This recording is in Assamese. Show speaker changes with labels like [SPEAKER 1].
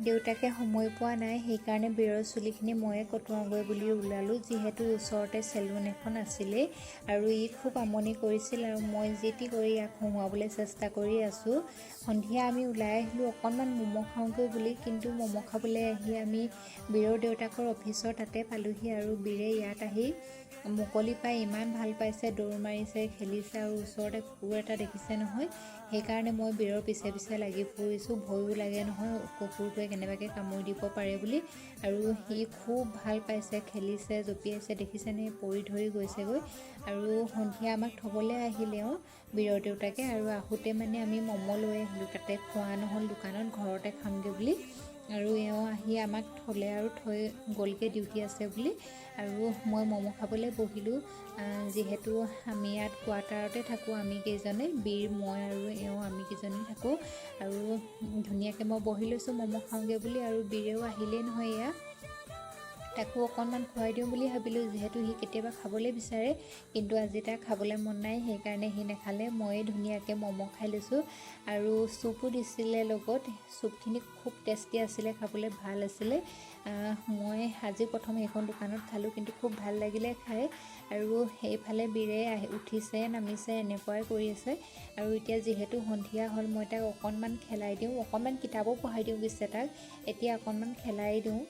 [SPEAKER 1] দেউতাকে সময় পোৱা নাই, সেইকাৰণে বীৰৰ চুলিখিনি ময়ে কটোৱাওঁগৈ বুলি ওলালোঁ। যিহেতু ওচৰতে চেলুন এখন আছিলেই আৰু ই খুব আমনি কৰিছিল আৰু মই যি টি কৰি ইয়াক হঁহুৱাবলৈ চেষ্টা কৰি আছোঁ। সন্ধিয়া আমি ওলাই আহিলোঁ অকণমান ম'ম' খাওঁগৈ বুলি, কিন্তু ম'ম' খাবলৈ আহি আমি বীৰৰ দেউতাকৰ অফিচৰ তাতে পালোঁহি আৰু বীৰে ইয়াত আহি মুকলি পাই ইমান ভাল পাইছে, দৌৰ মাৰিছে, খেলিছে আৰু ওচৰতে কুকুৰ এটা দেখিছে নহয়, সেইকাৰণে মই বীৰৰ পিছে পিছে লাগি ফুৰিছোঁ। ভয়ো লাগে নহয় কুকুৰটোৱে কেনেবাকৈ কামুৰি দিব পাৰে বুলি, আৰু সি খুব ভাল পাইছে, খেলিছে, জঁপিয়াইছে, দেখিছেনে পৰি ধৰি গৈছেগৈ। আৰু সন্ধিয়া আমাক থ'বলৈ আহিলে বীৰৰ দেউতাকে, আৰু আহোঁতে মানে আমি ম'ম' লৈ আহিলোঁ, তাতে খোৱা নহ'ল দোকানত, ঘৰতে খামগৈ বুলি। আৰু এওঁ আহি আমাক থ'লে আৰু থৈ গ'লগৈ ডিউটি আছে বুলি, আৰু মই ম'ম' খাবলৈ বহিলোঁ। যিহেতু আমি ইয়াত কোৱাৰ্টাৰতে থাকোঁ, আমি কেইজনে, বীৰ, মই আৰু এওঁ আমি কেইজনী থাকোঁ। আৰু ধুনীয়াকৈ মই বহি লৈছোঁ ম'ম' খাওঁগৈ বুলি, আৰু বীৰেও আহিলেই নহয় এয়া। তাকো অকণমান খুৱাই দিওঁ বুলি ভাবিলোঁ, যিহেতু সি কেতিয়াবা খাবলৈ বিচাৰে, কিন্তু আজি তাৰ খাবলৈ মন নাই, সেইকাৰণে সি নাখালে। ময়ে ধুনীয়াকৈ ম'ম' খাই লৈছোঁ, আৰু চুপো দিছিলে লগত। চুপখিনি খুব টেষ্টি আছিলে, খাবলৈ ভাল আছিলে। মই আজি প্ৰথম সেইখন দোকানত খালোঁ, কিন্তু খুব ভাল লাগিলে খাই। আৰু সেইফালে বীৰে উঠিছে নামিছে এনেকুৱাই কৰি আছে। আৰু এতিয়া যিহেতু সন্ধিয়া হ'ল, মই তাক অকণমান খেলাই দিওঁ, অকণমান কিতাপো পঢ়াই দিওঁ পিছে তাক, এতিয়া অকণমান খেলাই দিওঁ।